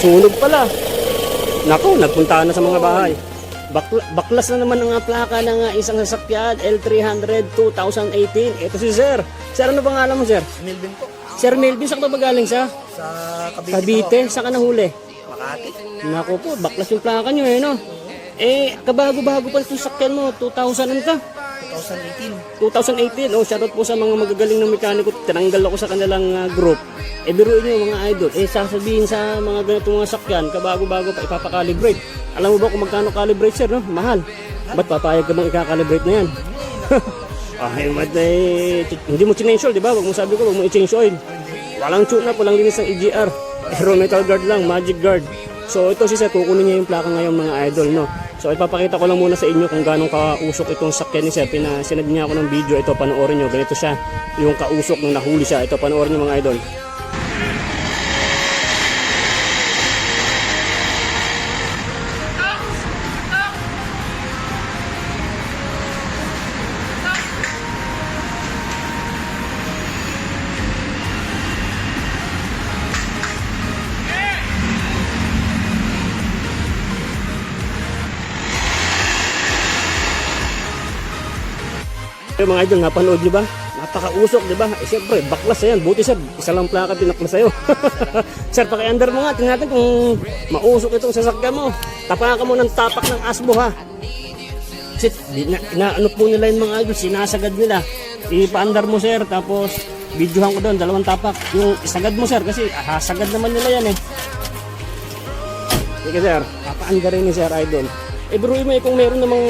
Sunog pala. Naku, nagpunta na sa mga bahay. Baklas na naman ang plaka ng isang sasakyan, L300 2018. Ito si Sir. Sir, ano bang alam mo, Sir? Melvin po. Sir Melvin, saan ka ba galing sa? Sa Cavite. Cavite? Saan ka nahuli? Makati. Naku po, baklas yung plaka nyo eh, no? Eh, kabago-bago pa itong sakyan mo, 2000 ano ka? 2018. 2018, oh, shoutout po sa mga magagaling ng mekaniko. Tinanggal ako sa kanilang group. Eh, biruin nyo mga idol. Eh, sasabihin sa mga ganitong mga sakyan, kabago-bago pa ipapakalibrate. Alam mo ba kung magkano calibrate, sir, no? Mahal. Ba't papayag ka bang ikakalibrate na yan? Hindi mo change oil, di ba? Wag mo sabi ko, wag mo i-change oil. Walang tune-up, walang linis ng EGR. Aero metal guard lang, magic guard. So, ito si sir, kukunin niya yung plaka ngayon mga idol, no? So, ipapakita ko lang muna sa inyo kung gaano kausok itong sakyan ni sir. Sinad niya ako ng video, ito, panoorin nyo. Ganito siya, yung kausok nung nahuli siya. Ito, panoorin nyo mga idol. Mga idol, napanood nyo ba? Napakausok, di ba? Eh, siyempre, baklas yan. Buti sir, isa lang plaka pinaklas sa'yo. Sir, paki-under mo nga. Tingnan natin kung mausok itong sasakyan mo. Tapakan mo ng tapak ng asbo, ha? Kasi, ano po nila yung mga idol, sinasagad nila. Ipa-under mo, sir, tapos videohan ko doon, 2 tapak. Yung isagad mo, sir, kasi hasagad naman nila yan, eh. Sige, sir, papa-under ni sir, idol. Eh, biruin mo, kung meron namang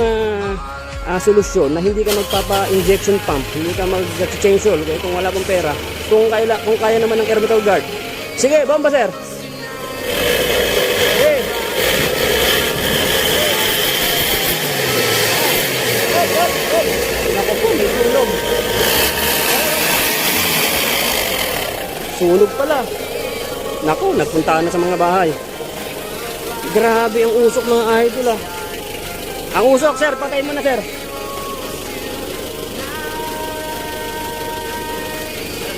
solusyon na hindi ka magpapa-injection pump, hindi ka mag-change oil, okay? Kung wala pong pera, kung kaya naman ng air metal guard. Sige, bomba sir. Hey. Naku po, may sunog. Sunog pala. Naku, nagpunta na sa mga bahay. Grabe ang usok mga idol, ah. Ang usok, sir, patay mo na, sir.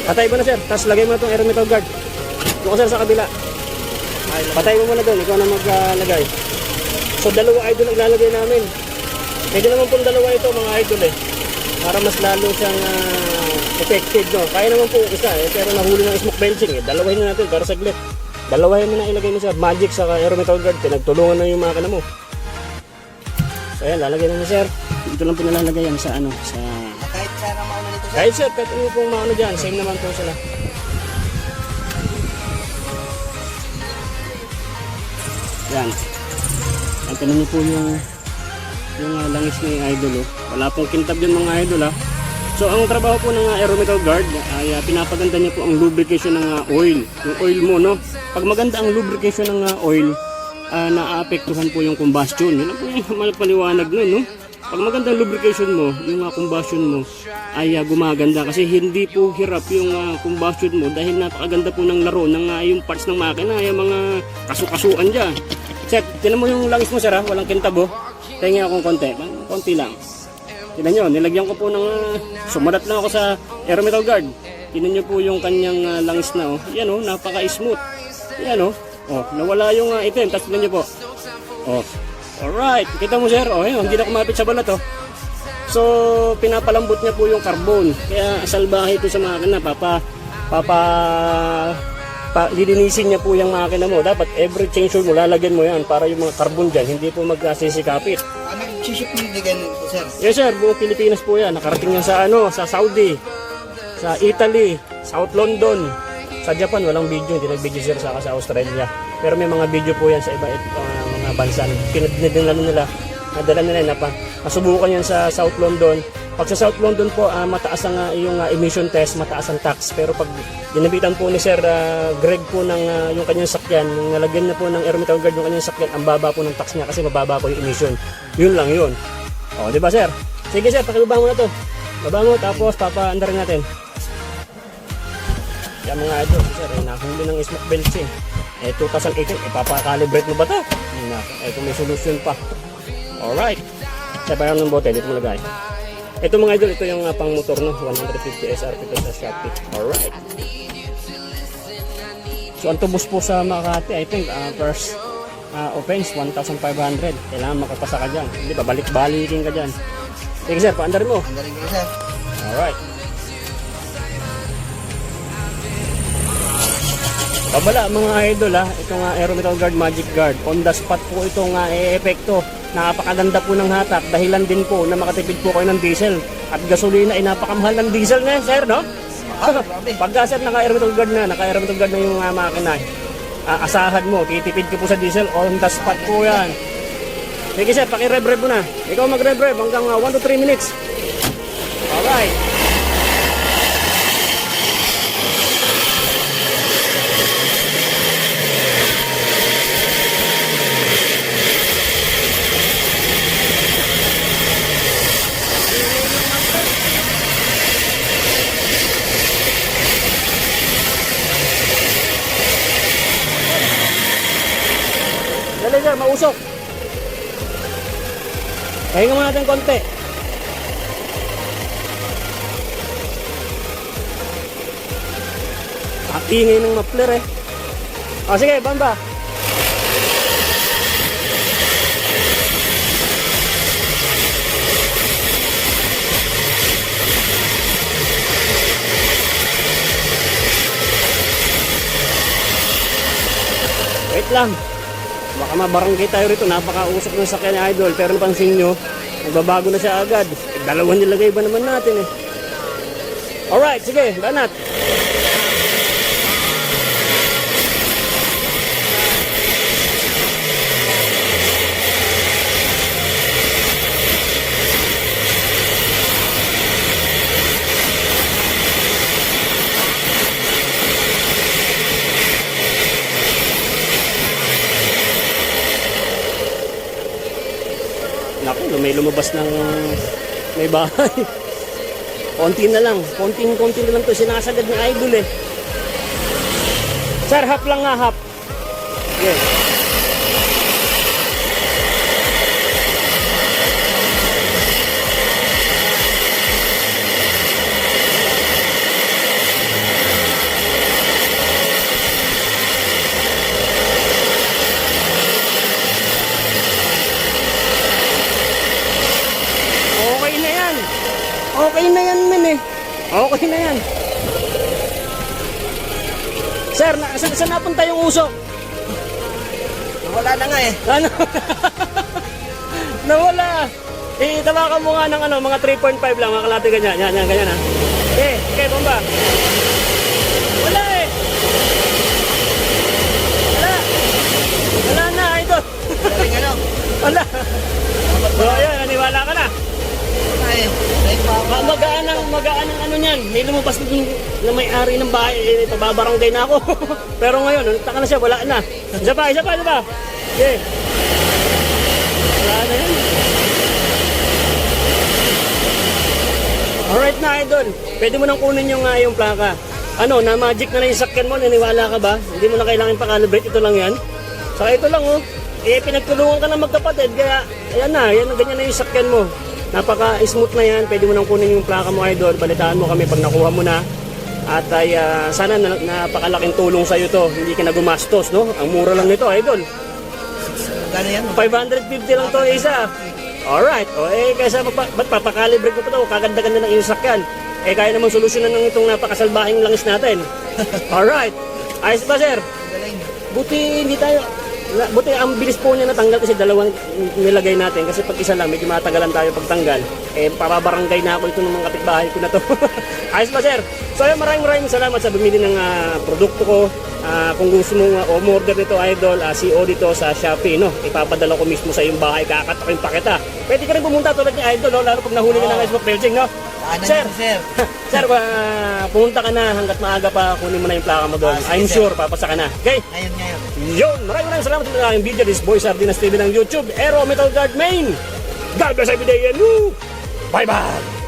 Patay mo na, sir. Tapos lagay mo na itong air metal guard. Doon, sir, sa kabila. Patay mo muna doon. Ikaw na maglagay. So, 2 idol ang lalagay namin. Pwede naman pong 2 ito, mga idol, eh. Para mas lalo siyang effective, no? Kaya naman po isa, eh. Pero nahuli ng smoke belching, eh. Dalawahin na natin para saglit. Dalawahin mo na ilagay mo, sir. Magic sa air metal guard. Pinagtulungan na yung makina mo. So, ayan, lalagay na sir. Dito lang po nalalagay yan sa ano, sa... Kahit saan ang mauna nito, sir? Kahit sir, kahit ano pong maano dyan, same naman po sila. Yan. Ang tanong niyo po yung langis ni idol, oh. Wala pong kintab dyan mga idol, ah. So, ang trabaho po ng aero metal guard ay pinapaganda niya po ang lubrication ng oil. Yung oil mo, no? Pag maganda ang lubrication ng oil, naapektuhan po yung combustion. Yun ang po yung malapaliwanag nun, no? Pag magandang lubrication mo, yung combustion mo ay gumaganda kasi hindi po hirap yung combustion mo dahil napakaganda po ng laro ng yung parts ng makina, yung mga kasukasuan dyan. Sir, tinan mo yung langis mo, sir, ha? Walang kintab, oh. Tingnan akong konti lang. Tinan nyo, nilagyan ko po ng sumadat lang ako sa air metal guard. Tinan nyo po yung kanyang langis na, oh. Yan, oh, napaka-smooth. Yan, oh. Oh, nawala yung item, tapos tignan nyo po. Oh, alright, kita mo sir, oh, yun, hindi na kumapit sa balat, oh. So, pinapalambot niya po yung carbon. Kaya salbahe ito sa makina, lilinisin niya po yung makina mo. Dapat every change oil mo, lalagyan mo yan para yung mga carbon dyan, hindi po magsisikapit. Nag-ship mo bigyan nito, sir? Yes sir, buong Pilipinas po yan. Nakarating yan sa sa Saudi, sa Italy, South London. Sa Japan, walang video, hindi nag-video sir sa Australia. Pero may mga video po yan sa iba mga bansa. Pinadala nila, nadala nila na masubukan yan sa South London. Pag sa South London po, mataas ang yung emission test, mataas ang tax. Pero pag dinabitan po ni Sir Greg po ng yung kanyang sakyan, yung nalagyan na po ng air metal guard yung kanyang sakyan, ang baba po ng tax niya kasi mababa po yung emission. Yun lang yun. O, di ba sir? Sige sir, pakibaba mo na to. Baba mo, tapos papaandarin natin. Yan mga idol, sir, nahuli ng smoke belching. 2018, ipapakalibrate mo ba ito? Ito may solusyon pa. Alright. Sa parang ng bote, dito mo lagay. Ito mga idol, ito yung pang motor, no? 150 SRP to sa Shopee. Alright. So ang tubos po sa Makati, I think, first offense, 1,500. Kailangan makapasa ka dyan. Hindi, babalik-balikin ka dyan. Sige sir, paandarin mo. Ang galing ko, sir. Alright. Babala mga idol itong Aero Metal Guard Magic Guard. On the spot po itong e-epekto. Napakaganda po ng hatak. Dahilan din po na makatipid po kayo ng diesel. At gasolina ay napakamahal ng diesel na sir, no? Grabe. Pagka sir naka-Aero Metal Guard na, naka-Aero Metal Guard na yung makina, asahan mo, titipid ka po sa diesel. On the spot po yan. Sige sir, paki-rev-rev mo na. Ikaw mag-rev-rev hanggang 1 to 3 minutes. Alright. Dali sir, mausok. Pahinga muna natin konti. Ingay ng muffler eh. O sige, bamba. Wait lang. Baka mabarangay tayo rito, napakausok ng sakyan ni Idol. Pero napansin nyo, nagbabago na siya agad. Dalawang nilagay ba naman natin eh. Alright, sige, banat. Naku, may lumabas ng may bahay. Konti na lang. Konting-konti na lang to. Sinasagad ng Idol eh. Sir, half lang nga, half. Yes. Okay na yan, men eh. Okay na yan. Sir, saan napunta yung usok? Wala na nga eh. Ano? Nawala. Tawakan mo nga ng mga 3.5 lang, mga kalate ganyan. Yan, ganyan ha. Okay, bomba. Wala eh. Wala na, ito. Galing ano? Wala. So, ayan, naniwala ka na. Ay, Magaan ang ano niyan. May lumabas na may-ari ng bahay. Pababarangay na ako. Pero ngayon, taka na siya, wala na. Isa pa. Okay. Wala na yan. Alright na, Idol. Pwede mo nang kunin yung plaka. Ano, na magic na yung sakyan mo, naniwala ka ba? Hindi mo na kailangan pa-calibrate, ito lang yan. Saka ito lang, oh. Pinagtulungan ka ng magkapatid, kaya, ganyan na yung sakyan mo. Napaka-smooth na yan. Pwede mo nang kunin yung plaka mo, Idol. Balitaan mo kami pag nakuha mo na. At ay sana napakalaking tulong sa'yo to. Hindi ka na gumastos, no? Ang mura lang nito, Idol. Gano yan? 550 lang to isa. Alright. Kaysa ba't papakalibrate mo pa to? Kaganda-ganda ng iyong sakyan. Kaya naman solusyonan ng itong napakasalbahing langis natin. Alright. Ayos ba, sir? Galing. Buti ang bilis po niya natanggal kasi dalawang nilagay natin kasi pag isa lang medyo matagalan tayo pagtanggal. Papabarangay na ako ito ng mga kapitbahay ko na to. Ayos ba sir? So ayun, maraming salamat sa bumili ng produkto ko. Kung gusto mong umorder nito, Idol, COD dito sa Shopee, no? Ipapadala ko mismo sa iyong bahay, kakatakin pa kita. Pwede ka rin pumunta tulad ni Idol, no? Lalo pag nahuli ka ng Facebook Belching, no? Sir, sir, pumunta ka na hanggat maaga pa, kunin mo na yung plaka mo doon. I'm sure, papasa ka na. Okay? Ngayon. Yun, maraming salamat sa aking video. This boy Sardinas TV ng YouTube, Aero Metal Guard Main. God bless every day and bye-bye!